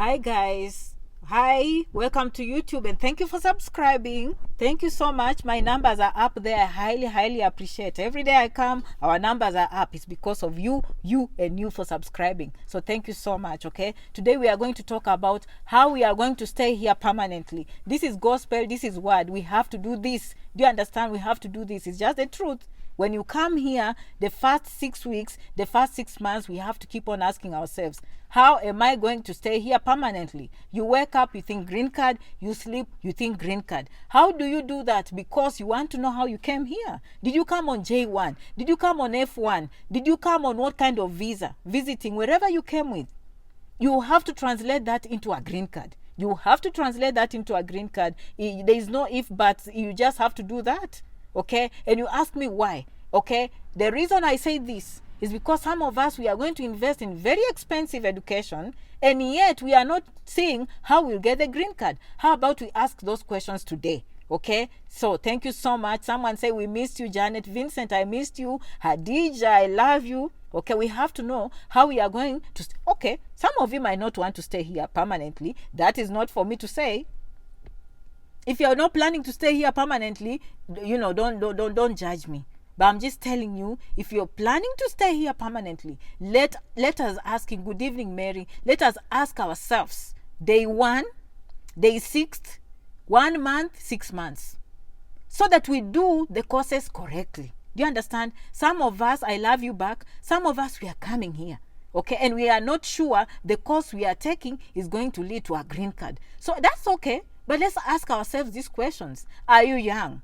Hi guys. Hi, welcome to YouTube and thank you for subscribing. Thank you so much. My numbers are up there. I highly appreciate. Every day I come, our numbers are up. It's because of you and you for subscribing. So thank you so much, okay? Today we are going to talk about how we are going to stay here permanently. This is gospel, this is word. We have to do this. Do you understand? We have to do this. It's just the truth. When you come here, the first 6 weeks, the first 6 months, we have to keep on asking ourselves, how am I going to stay here permanently? You wake up, you think green card. You sleep, you think green card. How do you do that? Because you want to know how you came here. Did you come on J1? Did you come on F1? Did you come on what kind of visa? Visiting, wherever you came with. You have to translate that into a green card. You have to translate that into a green card. There is no if, buts. You just have to do that. Okay? And you ask me why. Okay? The reason I say this is because some of us, we are going to invest in very expensive education, and yet we are not seeing how we'll get the green card. How about we ask those questions today? Okay, so thank you so much. Someone say, we missed you, Janet. Vincent, I missed you. Hadija, I love you. Okay, we have to know how we are going to okay, some of you might not want to stay here permanently. That is not for me to say. If you are not planning to stay here permanently, don't judge me. But I'm just telling you, if you're planning to stay here permanently, let us ask him, good evening, Mary. Let us ask ourselves, day 1, day 6th, 1 month, 6 months. So that we do the courses correctly. Do you understand? Some of us, I love you back. Some of us, we are coming here. Okay, and we are not sure the course we are taking is going to lead to a green card. So that's okay. But let's ask ourselves these questions. Are you young?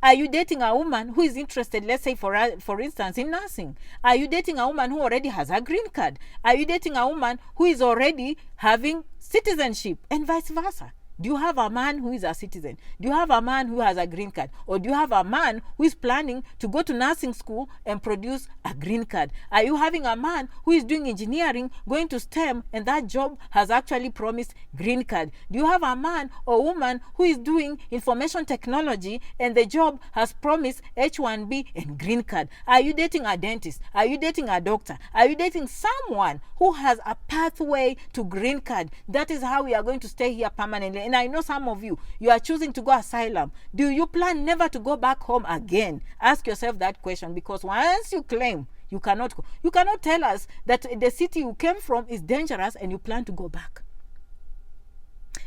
Are you dating a woman who is interested, let's say, for instance, in nursing? Are you dating a woman who already has a green card? Are you dating a woman who is already having citizenship, and vice versa? Do you have a man who is a citizen? Do you have a man who has a green card? Or do you have a man who is planning to go to nursing school and produce a green card? Are you having a man who is doing engineering, going to STEM, and that job has actually promised green card? Do you have a man or woman who is doing information technology and the job has promised H1B and green card? Are you dating a dentist? Are you dating a doctor? Are you dating someone who has a pathway to green card? That is how we are going to stay here permanently. And I know some of you, you are choosing to go asylum. Do you plan never to go back home again? Ask yourself that question, because once you claim you cannot go, you cannot tell us that the city you came from is dangerous and you plan to go back.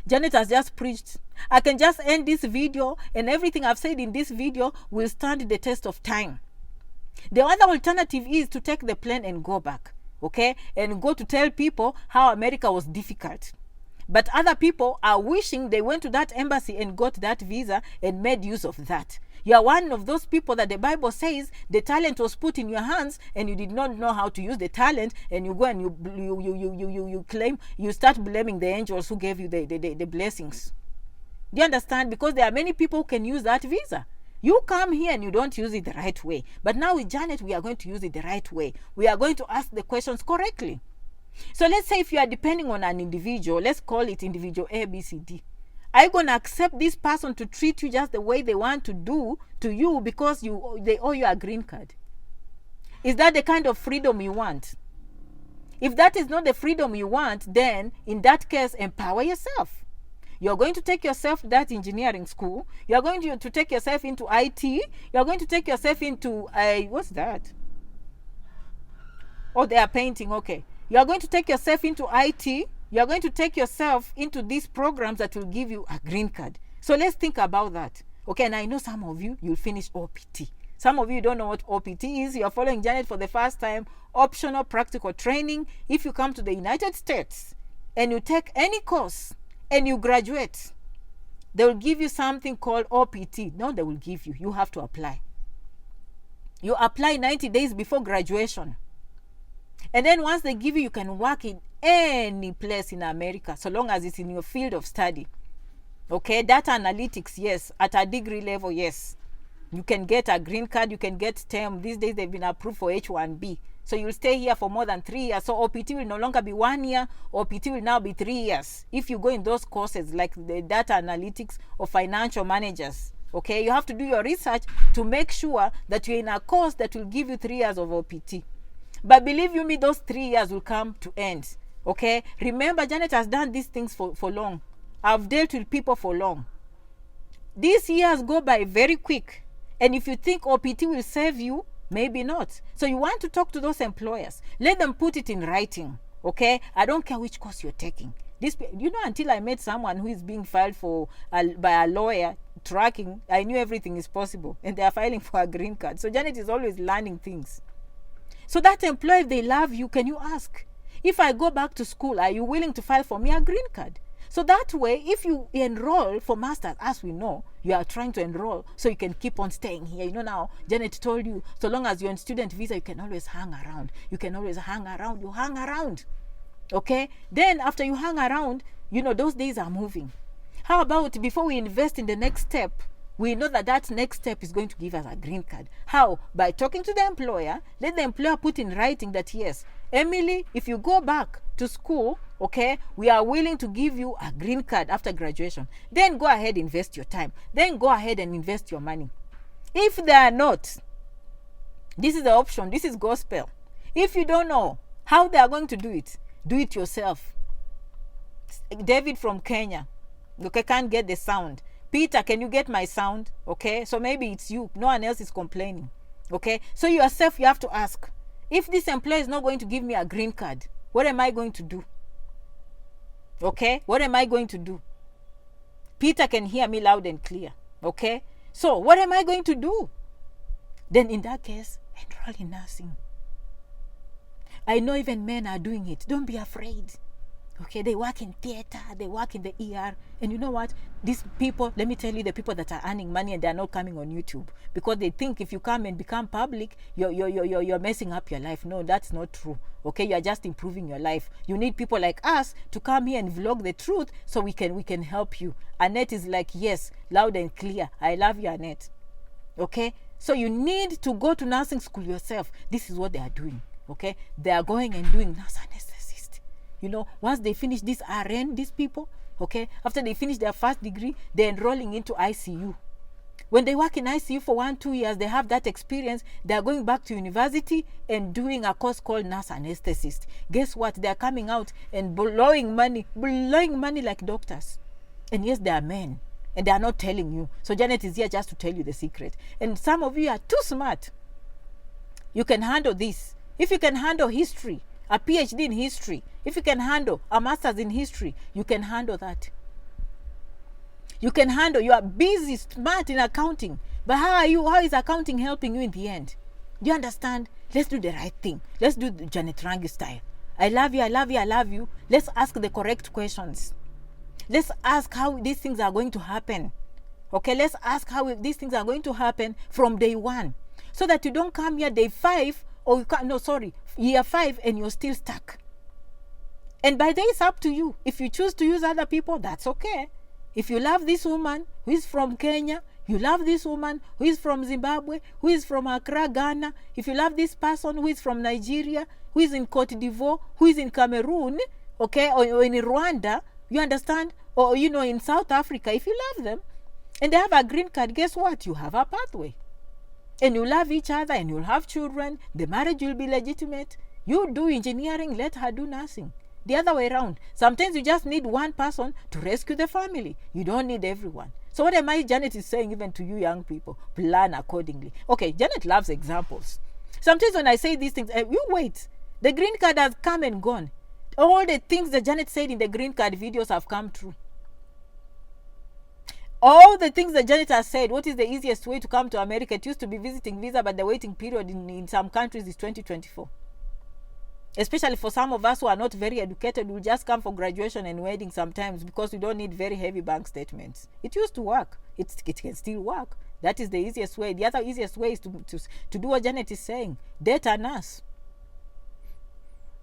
Janet has just preached. I can just end this video and everything I've said in this video will stand the test of time. The other alternative is to take the plane and go back, okay? And go to tell people how America was difficult. But other people are wishing they went to that embassy and got that visa and made use of that. You are one of those people that the Bible says the talent was put in your hands and you did not know how to use the talent, and you go and you claim, you start blaming the angels who gave you the blessings. Do you understand? Because there are many people who can use that visa. You come here and you don't use it the right way. But now with Janet, we are going to use it the right way. We are going to ask the questions correctly. So let's say if you are depending on an individual, let's call it individual A, B, C, D. Are you going to accept this person to treat you just the way they want to do to you because they owe you a green card? Is that the kind of freedom you want? If that is not the freedom you want, then in that case, empower yourself. You're going to take yourself to that engineering school. You're going to take yourself into IT. You're going to take yourself into, what's that? Oh, they are painting, okay. You are going to take yourself into IT. You are going to take yourself into these programs that will give you a green card. So let's think about that. Okay, and I know some of you, you'll finish OPT. Some of you don't know what OPT is. You're following Janet for the first time. Optional practical training. If you come to the United States and you take any course and you graduate, they will give you something called OPT. No, they will give you. You have to apply. You apply 90 days before graduation. And then once they give you, you can work in any place in America, so long as it's in your field of study. Okay, data analytics, yes. At a degree level, yes. You can get a green card, you can get STEM. These days, they've been approved for H1B. So you'll stay here for more than 3 years. So OPT will no longer be 1 year. OPT will now be 3 years. If you go in those courses, like the data analytics or financial managers, okay, you have to do your research to make sure that you're in a course that will give you 3 years of OPT. But believe you me, those 3 years will come to end. Okay, remember, Janet has done these things for long. I've dealt with people for long. These years go by very quick, and if you think OPT will save you, maybe not. So you want to talk to those employers, let them put it in writing. Okay, I don't care which course you're taking. This, until I met someone who is being filed for by a lawyer tracking, I knew everything is possible, and they are filing for a green card. So Janet is always learning things. So that employer, if they love you, can you ask, if I go back to school, are you willing to file for me a green card? So that way, if you enroll for masters, as we know, you are trying to enroll so you can keep on staying here. Now, Janet told you, so long as you're on student visa, you can always hang around. You can always hang around. You hang around. Okay? Then after you hang around, those days are moving. How about before we invest in the next step, we know that next step is going to give us a green card. How? By talking to the employer, let the employer put in writing that, yes, Emily, if you go back to school, okay, we are willing to give you a green card after graduation. Then go ahead, invest your time. Then go ahead and invest your money. If they are not, this is the option. This is gospel. If you don't know how they are going to do it yourself. David from Kenya, okay, can't get the sound. Peter, can you get my sound? Okay, so maybe it's you. No one else is complaining. Okay, so yourself, you have to ask, if this employer is not going to give me a green card, what am I going to do? Okay, what am I going to do? Peter can hear me loud and clear. Okay, so what am I going to do? Then in that case, enroll in nursing. I know even men are doing it. Don't be afraid. Okay, they work in theater, they work in the ER. And you know what? These people, let me tell you, the people that are earning money and they're not coming on YouTube, because they think if you come and become public, you're messing up your life. No, that's not true. Okay, you're just improving your life. You need people like us to come here and vlog the truth so we can help you. Annette is like, yes, loud and clear. I love you, Annette. Okay, so you need to go to nursing school yourself. This is what they are doing. Okay, they are going and doing nurse anesthetist. Once they finish this RN, these people, okay, after they finish their first degree, they're enrolling into ICU. When they work in ICU for 1-2 years, they have that experience. They're going back to university and doing a course called nurse anesthetist. Guess what? They're coming out and blowing money like doctors. And yes, they are men, and they are not telling you. So Janet is here just to tell you the secret. And some of you are too smart. You can handle this. If you can handle history, a PhD in history, if you can handle a master's in history, you can handle that. You can handle, you are busy, smart in accounting. But how is accounting helping you in the end? Do you understand? Let's do the right thing. Let's do the Janet Rangi style. I love you, I love you, I love you. Let's ask the correct questions. Let's ask how these things are going to happen. Okay, let's ask how these things are going to happen from day one. So that you don't come here day 5, or year 5, and you're still stuck. And by then it's up to you. If you choose to use other people, that's okay. If you love this woman who is from Kenya, you love this woman who is from Zimbabwe, who is from Accra, Ghana, if you love this person who is from Nigeria, who is in Cote d'Ivoire, who is in Cameroon, okay, or in Rwanda, you understand? Or, in South Africa, if you love them and they have a green card, guess what? You have a pathway. And you love each other and you'll have children. The marriage will be legitimate. You do engineering, let her do nursing. The other way around. Sometimes you just need one person to rescue the family. You don't need everyone. So what am I, Janet, is saying even to you young people? Plan accordingly. Okay, Janet loves examples. Sometimes when I say these things, you wait. The green card has come and gone. All the things that Janet said in the green card videos have come true. All the things that Janet has said, what is the easiest way to come to America? It used to be visiting visa, but the waiting period in some countries is 2024. Especially for some of us who are not very educated, we'll just come for graduation and wedding sometimes because we don't need very heavy bank statements. It used to work. It can still work. That is the easiest way. The other easiest way is to do what Janet is saying. Date a nurse.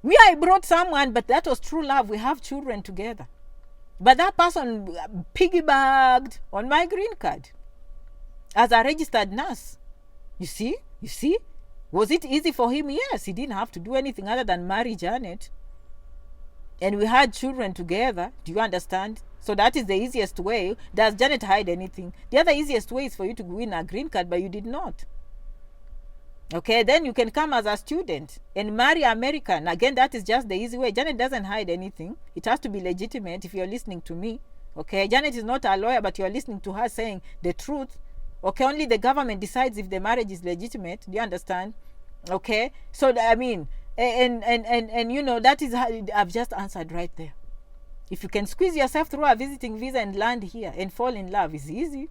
I brought someone, but that was true love. We have children together. But that person piggybacked on my green card as a registered nurse. You see? Was it easy for him? Yes, he didn't have to do anything other than marry Janet. And we had children together. Do you understand? So that is the easiest way. Does Janet hide anything? The other easiest way is for you to win a green card, but you did not. Okay, then you can come as a student and marry American. Again, that is just the easy way. Janet doesn't hide anything. It has to be legitimate if you're listening to me. Okay, Janet is not a lawyer, but you're listening to her saying the truth. Okay, only the government decides if the marriage is legitimate. Do you understand? Okay, so I mean, and you know, that is how I've just answered right there. If you can squeeze yourself through a visiting visa and land here and fall in love, it's easy.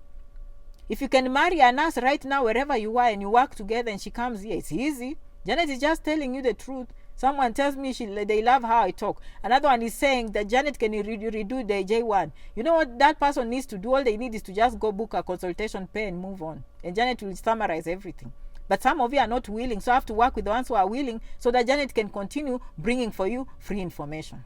If you can marry a nurse right now wherever you are and you work together and she comes here, it's easy. Janet is just telling you the truth. Someone tells me they love how I talk. Another one is saying that Janet can redo the J1. You know what that person needs to do? All they need is to just go book a consultation, pay and move on. And Janet will summarize everything. But some of you are not willing, so I have to work with the ones who are willing so that Janet can continue bringing for you free information.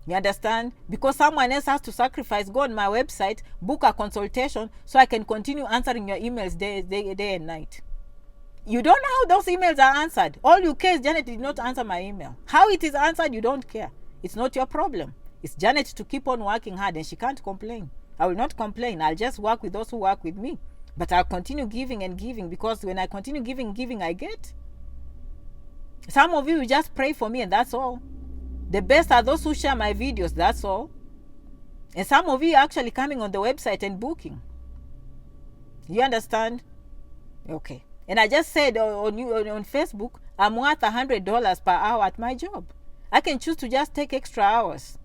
You understand? Because someone else has to sacrifice, go on my website, book a consultation so I can continue answering your emails day and night. You don't know how those emails are answered. All you care is Janet did not answer my email. How it is answered, you don't care. It's not your problem. It's Janet to keep on working hard and she can't complain. I will not complain. I'll just work with those who work with me. But I'll continue giving and giving because when I continue giving, I get. Some of you just pray for me and that's all. The best are those who share my videos, that's all. And some of you are actually coming on the website and booking. You understand? Okay. And I just said on Facebook, I'm worth $100 per hour at my job. I can choose to just take extra hours.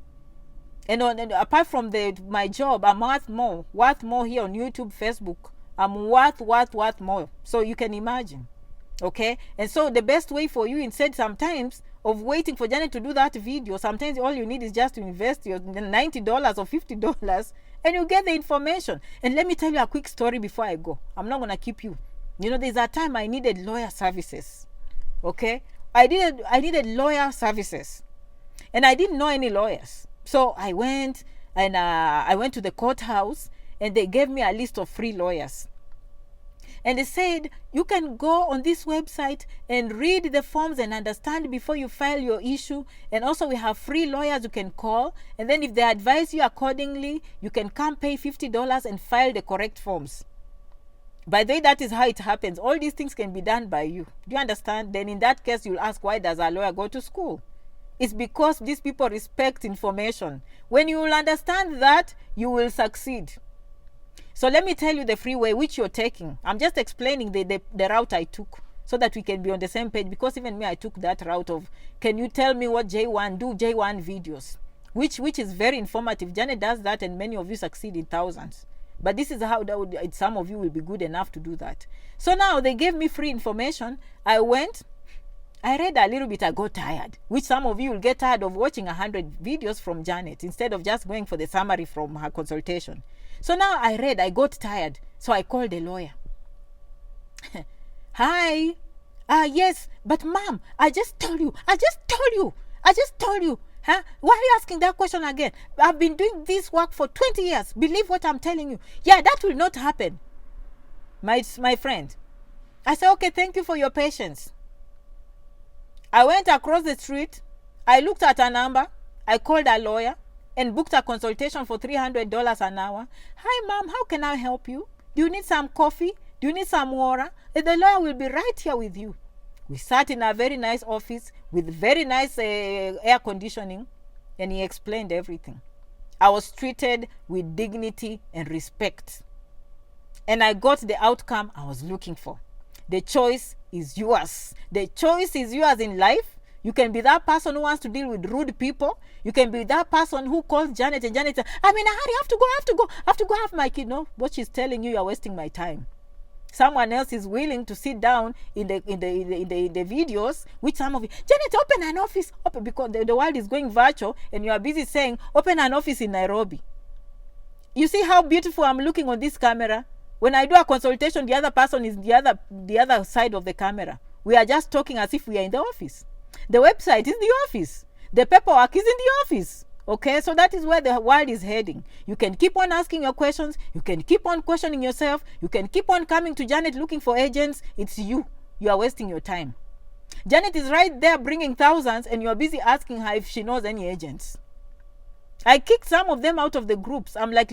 And apart from my job, I'm worth more here on YouTube, Facebook. I'm worth more. So you can imagine. Okay? And so the best way for you, instead sometimes of waiting for Janet to do that video, sometimes all you need is just to invest your $90 or $50 and you get the information. And let me tell you a quick story before I go. I'm not going to keep you. You know, there's a time I needed lawyer services. Okay? I needed lawyer services. And I didn't know any lawyers. So I went and I went to the courthouse and they gave me a list of free lawyers. And they said, you can go on this website and read the forms and understand before you file your issue. And also we have free lawyers you can call. And then if they advise you accordingly, you can come pay $50 and file the correct forms. By the way, that is how it happens. All these things can be done by you. Do you understand? Then in that case, you'll ask, why does a lawyer go to school? It's because these people respect information. When you will understand that, you will succeed. So let me tell you the free way which you're taking. I'm just explaining the route I took so that we can be on the same page, because even me, I took that route of, can you tell me what J1, do J1 videos, which is very informative. Janet does that and many of you succeed in thousands. But this is how some of you will be good enough to do that. So now they gave me free information. I went, I read a little bit, I got tired, which some of you will get tired of watching 100 videos from Janet instead of just going for the summary from her consultation. So now I read, I got tired. So I called a lawyer. Hi. Yes, but ma'am, I just told you. Huh? Why are you asking that question again? I've been doing this work for 20 years. Believe what I'm telling you. Yeah, that will not happen. My friend. I said, okay, thank you for your patience. I went across the street. I looked at a number. I called a lawyer and booked a consultation for $300 an hour. Hi, ma'am, how can I help you? Do you need some coffee? Do you need some water? The lawyer will be right here with you. We sat in a very nice office with very nice air conditioning, and he explained everything. I was treated with dignity and respect. And I got the outcome I was looking for. The choice is yours. The choice is yours in life. You can be that person who wants to deal with rude people. You can be that person who calls Janet and Janet says, I'm in a hurry, I have to go have my kid. No, what she's telling you, you're wasting my time. Someone else is willing to sit down in the videos, which some of you, Janet, open an office, because the world is going virtual and you are busy saying, open an office in Nairobi. You see how beautiful I'm looking on this camera? When I do a consultation, the other person is the other side of the camera. We are just talking as if we are in the office. The website is the office. The paperwork is in the office. Okay, so that is where the world is heading. You can keep on asking your questions. You can keep on questioning yourself. You can keep on coming to Janet looking for agents. It's you. You are wasting your time. Janet is right there bringing thousands and you are busy asking her if she knows any agents. I kicked some of them out of the groups. I'm like,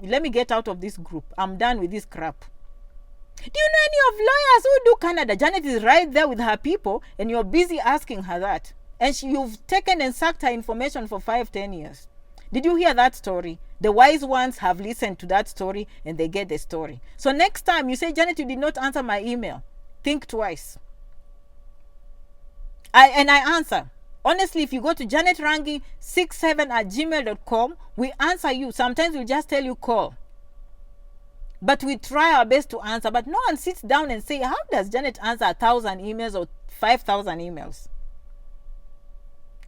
let me get out of this group. I'm done with this crap. Do you know any of lawyers who do Canada? Janet is right there with her people, and you're busy asking her that. And you've taken and sucked her information for 5-10 years. Did you hear that story? The wise ones have listened to that story, and they get the story. So next time you say, Janet, you did not answer my email, think twice. I answer. Honestly, if you go to janetrangi67@gmail.com, we answer you. Sometimes we'll just tell you call. But we try our best to answer. But no one sits down and say, how does Janet answer 1,000 emails or 5,000 emails?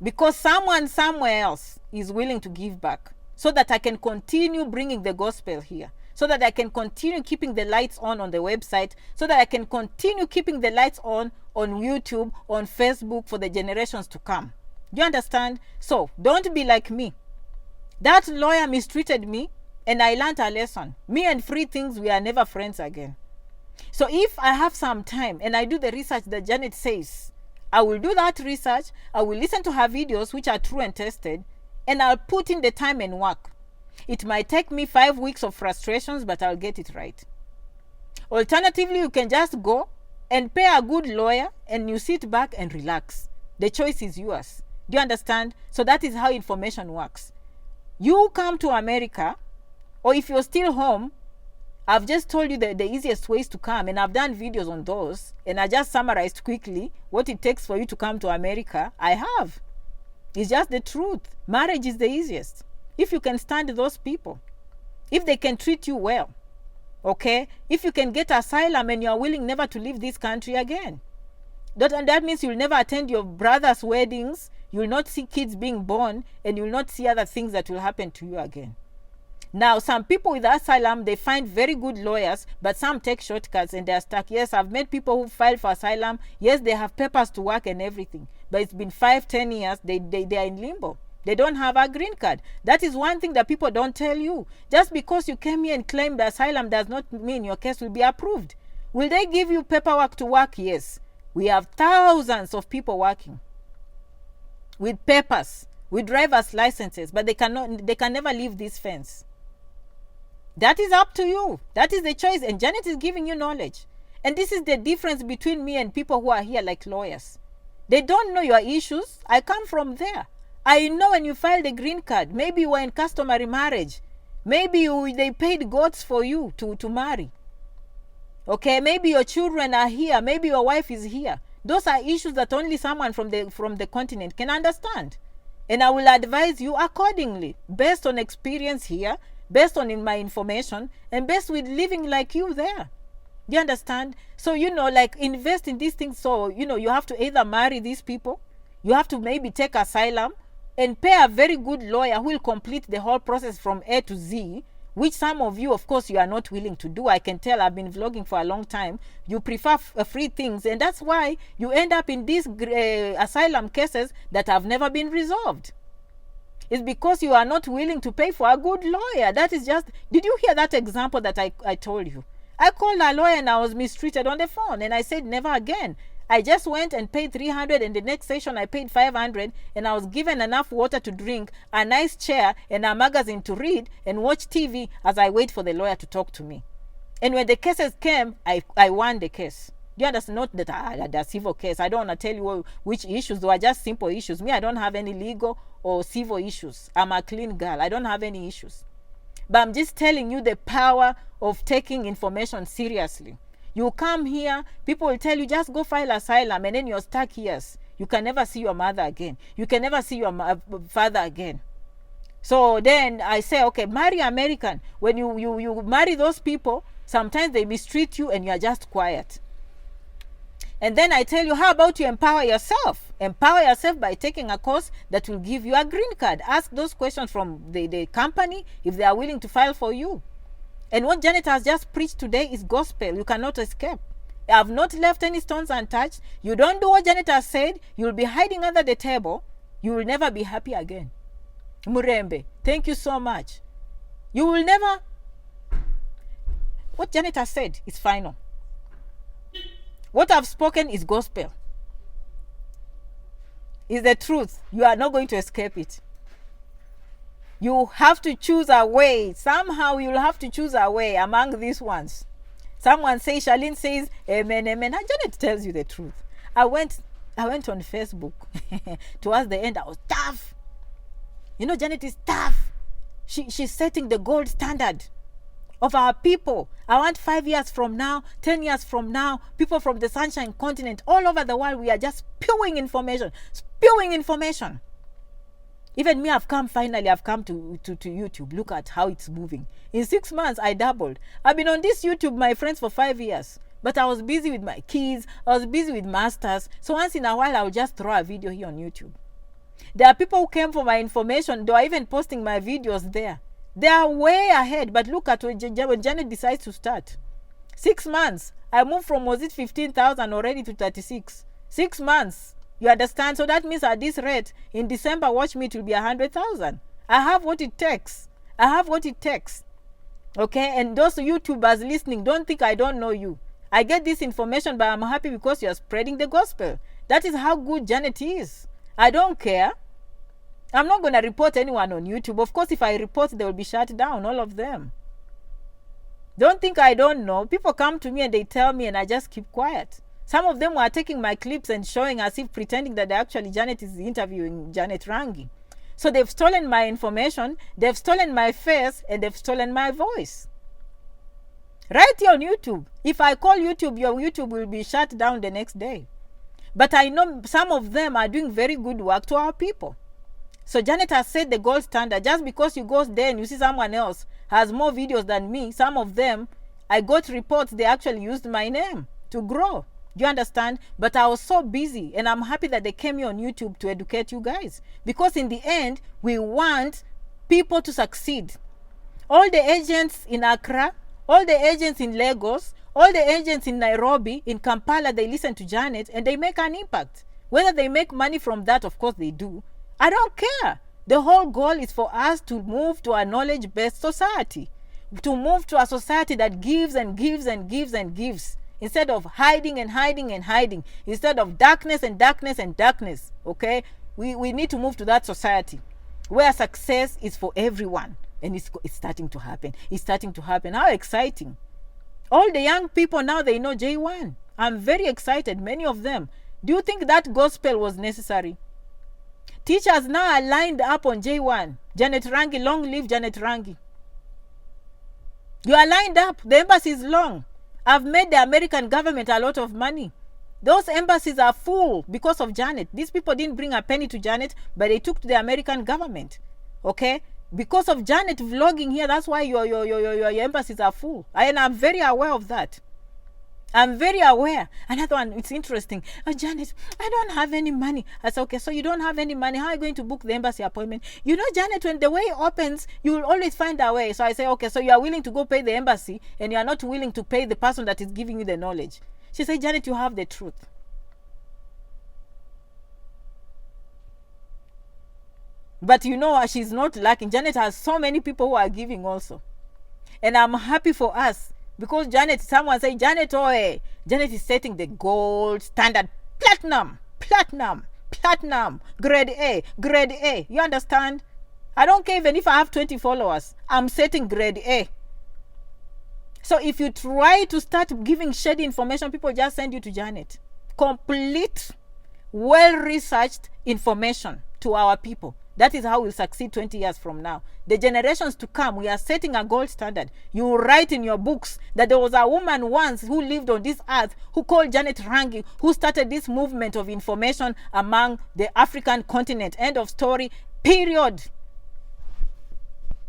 Because someone somewhere else is willing to give back so that I can continue bringing the gospel here, so that I can continue keeping the lights on the website, so that I can continue keeping the lights on YouTube, on Facebook for the generations to come. Do you understand? So don't be like me. That lawyer mistreated me, and I learned a lesson. Me and free things, we are never friends again. So if I have some time and I do the research that Janet says, I will do that research, I will listen to her videos which are true and tested, and I'll put in the time and work. It might take me 5 weeks of frustrations, but I'll get it right. Alternatively, you can just go and pay a good lawyer and you sit back and relax. The choice is yours. Do you understand? So that is how information works. You come to America, or if you're still home, I've just told you the easiest ways to come, and I've done videos on those, and I just summarized quickly what it takes for you to come to America. I have. It's just the truth. Marriage is the easiest. If you can stand those people, if they can treat you well, okay? If you can get asylum and you are willing never to leave this country again. That means you'll never attend your brother's weddings, you'll not see kids being born, and you'll not see other things that will happen to you again. Now, some people with asylum, they find very good lawyers, but some take shortcuts and they're stuck. Yes, I've met people who file for asylum. Yes, they have papers to work and everything, but it's been 5-10 years, they are in limbo. They don't have a green card. That is one thing that people don't tell you. Just because you came here and claimed asylum does not mean your case will be approved. Will they give you paperwork to work? Yes. We have thousands of people working with papers, with driver's licenses, but they can never leave this fence. That is up to you. That is the choice. And Janet is giving you knowledge. And this is the difference between me and people who are here like lawyers. They don't know your issues. I come from there. I know when you file the green card, maybe you were in customary marriage. Maybe they paid goats for you to marry. Okay, maybe your children are here. Maybe your wife is here. Those are issues that only someone from the continent can understand. And I will advise you accordingly, based on experience here, based on my information, and based with living like you there. Do you understand? So, like invest in these things. So, you have to either marry these people, you have to maybe take asylum, and pay a very good lawyer who will complete the whole process from A to Z, which some of you, of course, you are not willing to do. I can tell. I've been vlogging for a long time. You prefer free things, and that's why you end up in these asylum cases that have never been resolved. It's because you are not willing to pay for a good lawyer. That is just... Did you hear that example that I told you? I called a lawyer and I was mistreated on the phone, and I said never again. I just went and paid $300, and the next session I paid $500, and I was given enough water to drink, a nice chair, and a magazine to read and watch TV as I wait for the lawyer to talk to me. And when the cases came, I won the case. Do you understand? Not that the civil case. I don't want to tell you which issues. They are just simple issues. Me, I don't have any legal or civil issues. I'm a clean girl. I don't have any issues. But I'm just telling you the power of taking information seriously. You come here, people will tell you, just go file asylum, and then you're stuck years. You can never see your mother again. You can never see your father again. So then I say, okay, marry American. When you marry those people, sometimes they mistreat you and you are just quiet. And then I tell you, how about you empower yourself? Empower yourself by taking a course that will give you a green card. Ask those questions from the company if they are willing to file for you. And what Janet has just preached today is gospel. You cannot escape. I have not left any stones untouched. You don't do what Janet has said, you'll be hiding under the table. You will never be happy again. Murembe, thank you so much. You will never... What Janet has said is final. What I've spoken is gospel. Is the truth. You are not going to escape it. You have to choose a way. Somehow you'll have to choose a way among these ones. Someone says, Charlene says, amen, amen. And Janet tells you the truth. I went on Facebook. Towards the end, I was tough. You know, Janet is tough. She's setting the gold standard of our people. I want 5 years from now, 10 years from now, people from the Sunshine Continent, all over the world, we are just spewing information. Even me, I've come to YouTube. Look at how it's moving. In 6 months, I doubled. I've been on this YouTube, my friends, for 5 years. But I was busy with my kids. I was busy with masters. So once in a while, I'll just throw a video here on YouTube. There are people who came for my information. They are even posting my videos there. They are way ahead. But look at when Janet decides to start. 6 months. I moved from, was it 15,000 already to 36. 6 months. You understand? So that means at this rate, in December, watch me, it will be 100,000. I have what it takes. Okay? And those YouTubers listening, don't think I don't know you. I get this information, but I'm happy because you are spreading the gospel. That is how good Janet is. I don't care. I'm not going to report anyone on YouTube. Of course, if I report, they will be shut down, all of them. Don't think I don't know. People come to me and they tell me and I just keep quiet. Some of them were taking my clips and showing as if pretending that actually Janet is interviewing Janet Rangi. So they've stolen my information, they've stolen my face, and they've stolen my voice. Right here on YouTube. If I call YouTube, your YouTube will be shut down the next day. But I know some of them are doing very good work to our people. So Janet has set the gold standard. Just because you go there and you see someone else has more videos than me, some of them, I got reports they actually used my name to grow. Do you understand? But I was so busy, and I'm happy that they came here on YouTube to educate you guys. Because in the end, we want people to succeed. All the agents in Accra, all the agents in Lagos, all the agents in Nairobi, in Kampala, they listen to Janet and they make an impact. Whether they make money from that, of course they do. I don't care. The whole goal is for us to move to a knowledge-based society. To move to a society that gives and gives and gives and gives. Instead of hiding and hiding and hiding. Instead of darkness and darkness and darkness. Okay? We need to move to that society where success is for everyone. And it's starting to happen. It's starting to happen. How exciting. All the young people now, they know J1. I'm very excited. Many of them. Do you think that gospel was necessary? Teachers now are lined up on J1. Janet Rangi, long live Janet Rangi. You are lined up. The embassy is long. I've made the American government a lot of money. Those embassies are full because of Janet. These people didn't bring a penny to Janet, but they took to the American government. Okay? Because of Janet vlogging here, that's why your embassies are full. And I'm very aware of that. I'm very aware. Another one, it's interesting. Oh, Janet, I don't have any money. I said, okay, so you don't have any money. How are you going to book the embassy appointment? You know, Janet, when the way opens, you will always find a way. So I say, okay, so you are willing to go pay the embassy and you are not willing to pay the person that is giving you the knowledge. She said, Janet, you have the truth. But you know, she's not lacking. Janet has so many people who are giving also. And I'm happy for us. Because Janet, someone say, Janet, Janet is setting the gold standard. Platinum, grade A. You understand? I don't care even if I have 20 followers. I'm setting grade A. So if you try to start giving shady information, people just send you to Janet. Complete, well-researched information to our people. That is how we'll succeed 20 years from now. The generations to come, we are setting a gold standard. You write in your books that there was a woman once who lived on this earth who called Janet Rangi, who started this movement of information among the African continent. End of story. Period.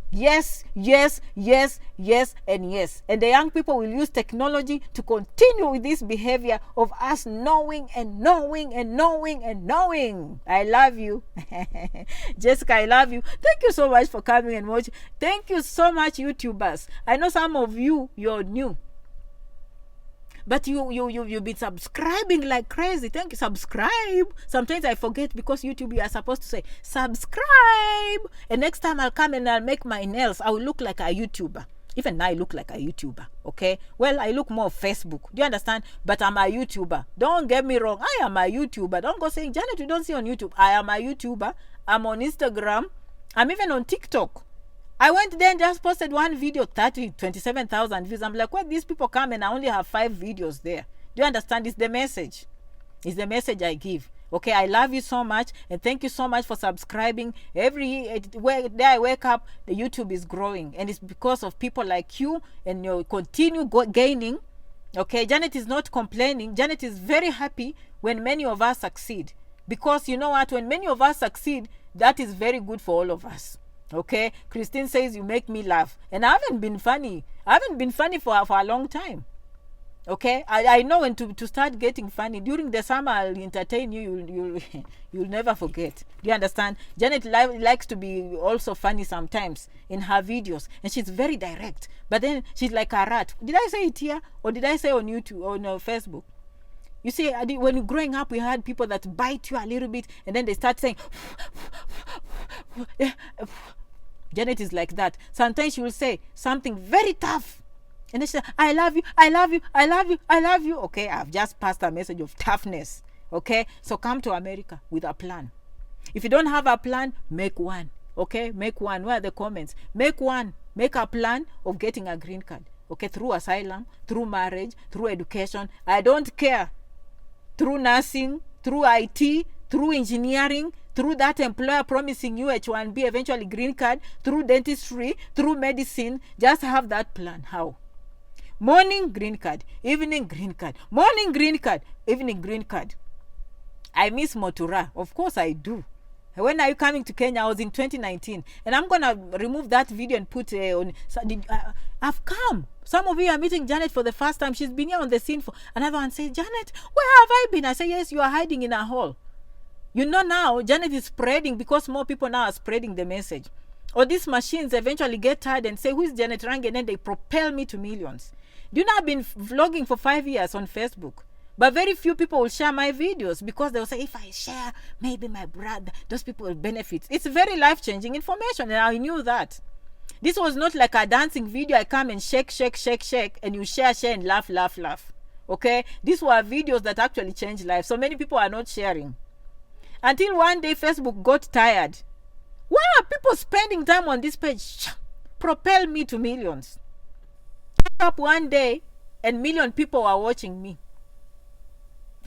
Yes, yes, yes, yes, and yes. And the young people will use technology to continue with this behavior of us knowing and knowing and knowing and knowing. I love you. Jessica, I love you. Thank you so much for coming and watching. Thank you so much, YouTubers. I know some of you, you're new. But you've been subscribing like crazy. Thank you. Subscribe. Sometimes I forget because YouTube, you are supposed to say subscribe. And next time I'll come and I'll make my nails. I will look like a YouTuber. Even now I look like a YouTuber. Okay? Well, I look more Facebook. Do you understand? But I'm a YouTuber. Don't get me wrong. I am a YouTuber. Don't go saying, Janet, you don't see on YouTube. I am a YouTuber. I'm on Instagram. I'm even on TikTok. I went there and just posted one video, 27,000 views. I'm like, well, these people come and I only have 5 videos there. Do you understand? It's the message. It's the message I give. Okay, I love you so much, and thank you so much for subscribing. Every day I wake up, the YouTube is growing, and it's because of people like you, and you continue gaining. Okay, Janet is not complaining. Janet is very happy when many of us succeed, because you know what, when many of us succeed, that is very good for all of us. Okay, Christine says you make me laugh, and I haven't been funny. I haven't been funny for a long time. Okay, I know when to start getting funny. During the summer, I'll entertain you. You'll never forget. Do you understand? Janet likes to be also funny sometimes in her videos, and she's very direct. But then she's like a rat. Did I say it here, or did I say on YouTube or on Facebook? You see, when you're growing up, we had people that bite you a little bit, and then they start saying. Janet is like that. Sometimes she will say something very tough. And then she said, I love you, I love you, I love you, I love you. Okay, I've just passed a message of toughness. Okay, so come to America with a plan. If you don't have a plan, make one. Okay, make one. Where are the comments? Make one. Make a plan of getting a green card. Okay, through asylum, through marriage, through education. I don't care. Through nursing, through IT, through engineering, through that employer promising you H1B, eventually green card, through dentistry, through medicine. Just have that plan. How? Morning green card, evening green card, morning green card, evening green card. I miss Motura. Of course I do. When are you coming to Kenya? I was in 2019, and I'm gonna remove that video and put on. I've come. Some of you are meeting Janet for the first time. She's been here on the scene for. Another one says, Janet, where have I been? I say, yes, you are hiding in a hole. You know now, Janet is spreading because more people now are spreading the message. Or these machines eventually get tired and say, who is Janet Rangi? And then they propel me to millions. Do you know I've been vlogging for 5 years on Facebook? But very few people will share my videos because they'll say, if I share, maybe my brother, those people will benefit. It's very life-changing information, and I knew that. This was not like a dancing video. I come and shake, shake, shake, shake, and you share, and laugh, laugh, laugh. Okay? These were videos that actually changed lives. So many people are not sharing. Until one day, Facebook got tired. Why are people spending time on this page? Propel me to millions. Up one day, and million people are watching me.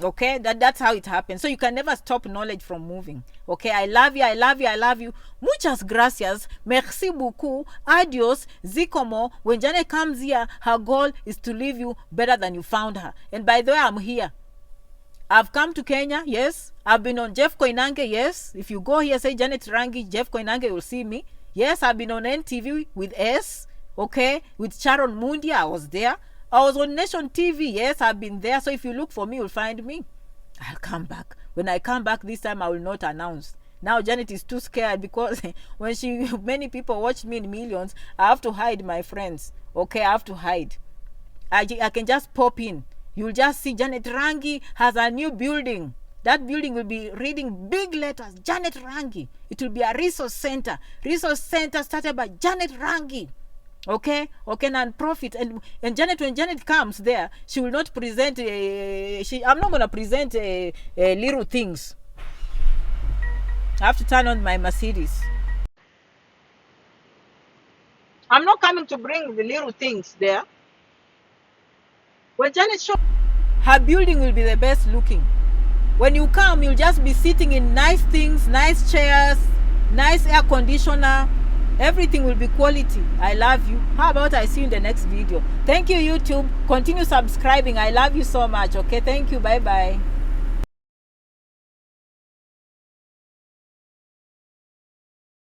Okay, that's how it happens. So you can never stop knowledge from moving. Okay, I love you, I love you, I love you. Muchas gracias, merci beaucoup, adios, zikomo. When Janet comes here, her goal is to leave you better than you found her. And by the way, I'm here. I've come to Kenya, yes. I've been on Jeff Koinange, yes. If you go here, say Janet Rangi, Jeff Koinange will see me. Yes, I've been on NTV with S. Okay, with Sharon Mundi, I was there. I was on Nation TV. Yes, I've been there. So if you look for me, you'll find me. I'll come back. When I come back this time, I will not announce. Now Janet is too scared because when many people watch me in millions, I have to hide my friends. Okay, I have to hide. I can just pop in. You'll just see Janet Rangi has a new building. That building will be reading big letters, Janet Rangi. It will be a resource center. Resource center started by Janet Rangi. Okay, non-profit. And Janet, when Janet comes there, she will not present I'm not going to present little things. I have to turn on my Mercedes. I'm not coming to bring the little things there. When Janet shows, her building will be the best looking. When you come, you'll just be sitting in nice things, nice chairs, nice air conditioner. Everything will be quality. I love you. How about I see you in the next video? Thank you, YouTube. Continue subscribing. I love you so much. Okay, thank you. Bye-bye.